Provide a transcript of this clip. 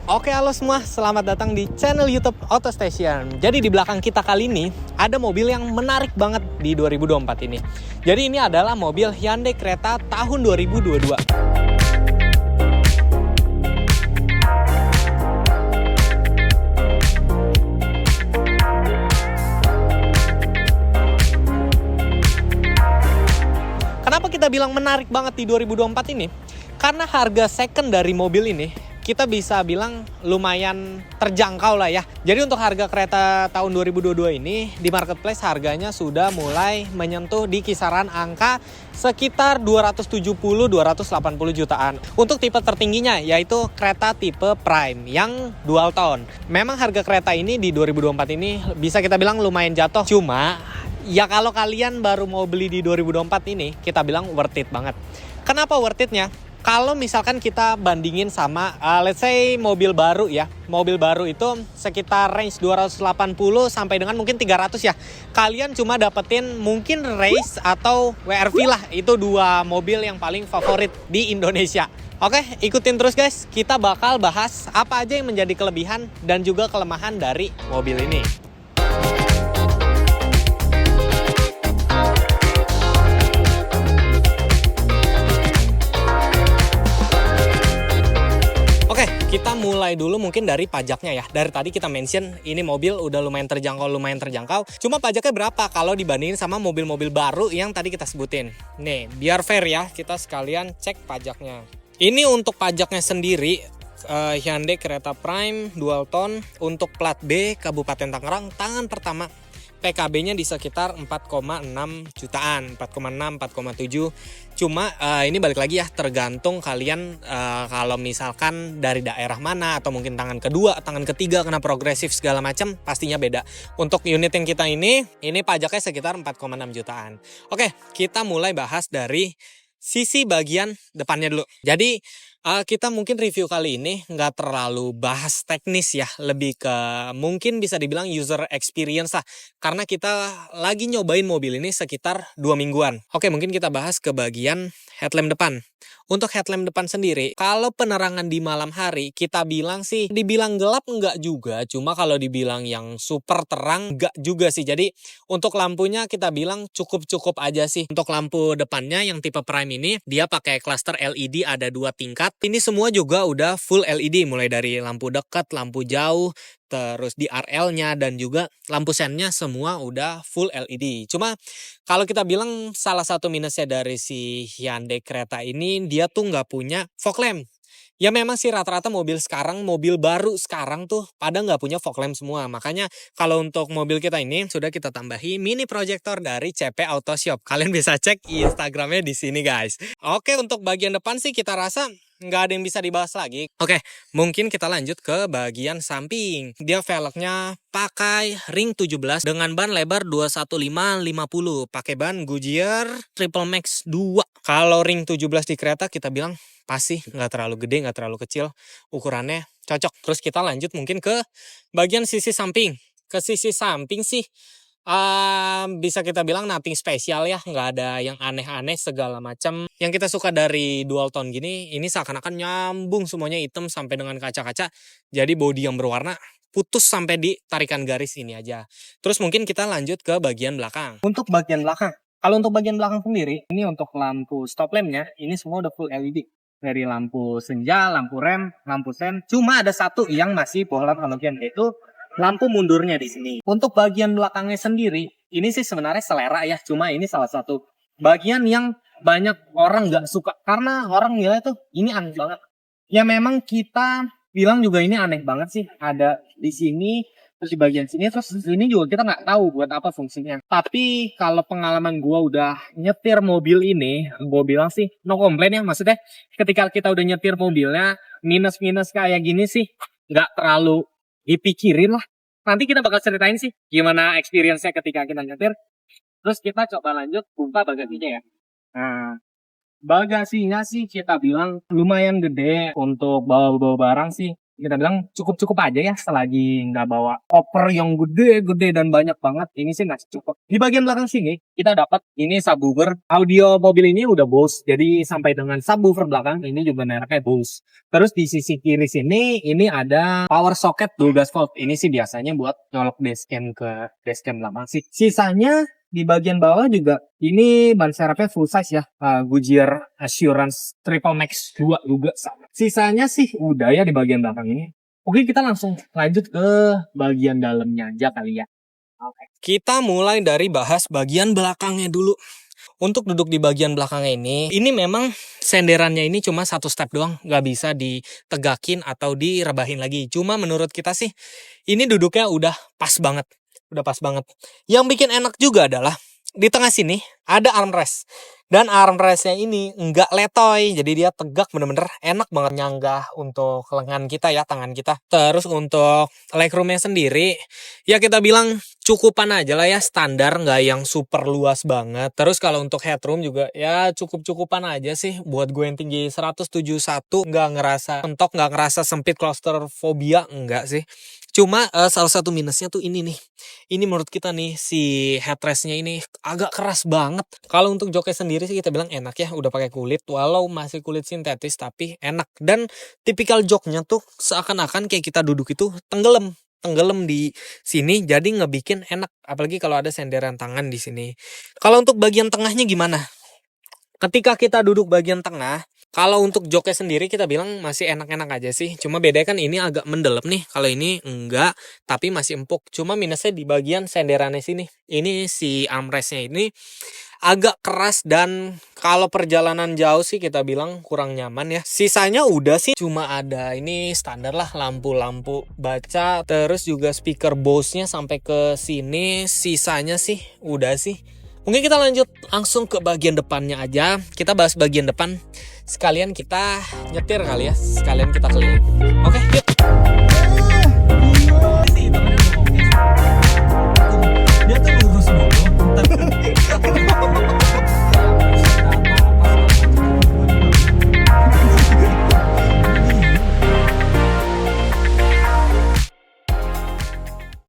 Oke, halo semua, selamat datang di channel YouTube Auto Station. Jadi di belakang kita kali ini ada mobil yang menarik banget di 2024 ini. Jadi ini adalah mobil Hyundai Creta tahun 2022. Kenapa kita bilang menarik banget di 2024 ini? Karena harga second dari mobil ini kita bisa bilang lumayan terjangkau lah ya. Jadi untuk harga kereta tahun 2022 ini di marketplace harganya sudah mulai menyentuh di kisaran angka sekitar 270-280 jutaan. Untuk tipe tertingginya yaitu kereta tipe Prime yang dual tone. Memang harga kereta ini di 2024 ini bisa kita bilang lumayan jatuh. Cuma ya kalau kalian baru mau beli di 2024 ini kita bilang worth it banget. Kenapa worth it-nya? Kalau misalkan kita bandingin sama let's say mobil baru ya. Mobil baru itu sekitar range 280 sampai dengan mungkin 300 ya. Kalian cuma dapetin mungkin race atau WRV lah. Itu dua mobil yang paling favorit di Indonesia. Oke, ikutin terus guys. Kita bakal bahas apa aja yang menjadi kelebihan dan juga kelemahan dari mobil ini. Kita mulai dulu mungkin dari pajaknya ya. Dari tadi kita mention ini mobil udah lumayan terjangkau. Cuma pajaknya berapa kalau dibandingin sama mobil-mobil baru yang tadi kita sebutin. Nih, biar fair ya, kita sekalian cek pajaknya. Ini untuk pajaknya sendiri, Hyundai Creta Prime Dual Tone untuk plat B Kabupaten Tangerang tahun pertama. PKB-nya di sekitar 4,6 jutaan, 4,6, 4,7. Cuma ini balik lagi ya, tergantung kalian kalau misalkan dari daerah mana atau mungkin tangan kedua, tangan ketiga kena progresif segala macam, pastinya beda. Untuk unit yang kita ini pajaknya sekitar 4,6 jutaan. Oke, kita mulai bahas dari sisi bagian depannya dulu. Jadi kita mungkin review kali ini nggak terlalu bahas teknis ya, lebih ke mungkin bisa dibilang user experience lah. Karena kita lagi nyobain mobil ini sekitar 2 mingguan. Oke, mungkin kita bahas ke bagian headlamp depan. Untuk headlamp depan sendiri, kalau penerangan di malam hari, kita bilang sih, dibilang gelap enggak juga. Cuma kalau dibilang yang super terang, enggak juga sih. Jadi untuk lampunya kita bilang cukup-cukup aja sih. Untuk lampu depannya yang tipe Prime ini, dia pakai cluster LED ada 2 tingkat. Ini semua juga udah full LED, mulai dari lampu dekat, lampu jauh, terus di RL-nya dan juga lampu sennya semua udah full LED. Cuma kalau kita bilang salah satu minusnya dari si Hyundai Creta ini, dia tuh nggak punya fog lamp. Ya memang sih rata-rata mobil sekarang, mobil baru sekarang tuh pada nggak punya fog lamp semua. Makanya kalau untuk mobil kita ini sudah kita tambahi mini proyektor dari CP Auto Shop. Kalian bisa cek Instagramnya di sini guys. Oke, untuk bagian depan sih kita rasa nggak ada yang bisa dibahas lagi. Oke, mungkin kita lanjut ke bagian samping. Dia velgnya pakai ring 17 dengan ban lebar 215/50. Pakai ban Goodyear Triple Max 2. Kalau ring 17 di kereta kita bilang pasti nggak terlalu gede, nggak terlalu kecil. Ukurannya cocok. Terus kita lanjut mungkin ke bagian sisi samping. Ke sisi samping sih bisa kita bilang nothing spesial ya, nggak ada yang aneh-aneh segala macam. Yang kita suka dari dual tone gini, ini seakan-akan nyambung semuanya hitam sampai dengan kaca-kaca. Jadi bodi yang berwarna putus sampai di tarikan garis ini aja. Terus mungkin kita lanjut ke bagian belakang. Untuk bagian belakang, kalau untuk bagian belakang sendiri, ini untuk lampu stop lampnya, ini semua udah full LED. Dari lampu senja, lampu rem, lampu sen. Cuma ada satu yang masih bohlam halogen, yaitu lampu mundurnya di sini. Untuk bagian belakangnya sendiri, ini sih sebenarnya selera ya. Cuma ini salah satu bagian yang banyak orang nggak suka. Karena orang nilai tuh ini aneh banget. Ya memang kita bilang juga ini aneh banget sih. Ada di sini, terus di bagian sini, terus ini juga kita nggak tahu buat apa fungsinya. Tapi kalau pengalaman gua udah nyetir mobil ini, gua bilang sih no complain ya. Maksudnya ketika kita udah nyetir mobilnya, minus-minus kayak gini sih nggak terlalu dipikirin lah. Nanti kita bakal ceritain sih gimana experience-nya ketika kita nyetir. Terus kita coba lanjut buka bagasinya ya. Nah, bagasinya sih kita bilang lumayan gede untuk bawa-bawa barang sih. kita bilang cukup-cukup aja ya, selagi nggak bawa koper yang gede-gede dan banyak banget, ini sih masih cukup. Di bagian belakang sini kita dapat ini subwoofer. Audio mobil ini udah Bose, jadi sampai dengan subwoofer belakang ini juga mereknya Bose. Terus di sisi kiri sini ini ada power socket 12 volt. Ini sih biasanya buat nyolok dashcam ke dashcam belakang sih. Sisanya di bagian bawah juga ini ban serepnya full size ya, Goodyear Assurance Triple Max 2 juga sama. Sisanya sih udah ya di bagian belakang ini. Oke, kita langsung lanjut ke bagian dalamnya aja kali ya. Oke. Kita mulai dari bahas bagian belakangnya dulu. Untuk duduk di bagian belakangnya ini memang senderannya ini cuma satu step doang, nggak bisa ditegakin atau direbahin lagi. Cuma menurut kita sih ini duduknya udah pas banget. Udah pas banget. Yang bikin enak juga adalah di tengah sini ada armrest. Dan armrestnya ini nggak letoy. Jadi dia tegak, bener-bener enak banget nyanggah untuk lengan kita ya, tangan kita. Terus untuk legroomnya sendiri, ya kita bilang cukupan aja lah ya, standar, nggak yang super luas banget. Terus kalau untuk headroom juga ya cukup-cukupan aja sih. Buat gue yang tinggi 171 nggak ngerasa mentok, nggak ngerasa sempit, claustrophobia, enggak sih. Cuma salah satu minusnya tuh ini nih. Ini menurut kita nih si headrestnya ini agak keras banget. Kalau untuk joknya sendiri sih kita bilang enak ya, udah pakai kulit, walau masih kulit sintetis tapi enak. Dan tipikal joknya tuh seakan-akan kayak kita duduk itu tenggelam di sini, jadi ngebikin enak. Apalagi kalau ada senderan tangan di sini. Kalau untuk bagian tengahnya gimana? Ketika kita duduk bagian tengah, kalau untuk joknya sendiri kita bilang masih enak-enak aja sih. Cuma bedanya kan ini agak mendelep nih. Kalau ini enggak, tapi masih empuk. Cuma minusnya di bagian senderannya sini. Ini si armrestnya ini agak keras dan kalau perjalanan jauh sih kita bilang kurang nyaman ya. Sisanya udah sih, cuma ada ini standar lah, lampu-lampu baca. Terus juga speaker Bose-nya sampai ke sini. Sisanya sih udah sih. Mungkin kita lanjut langsung ke bagian depannya aja. Kita bahas bagian depan. Sekalian kita nyetir kali ya. Sekalian kita keliling. Oke, yuk.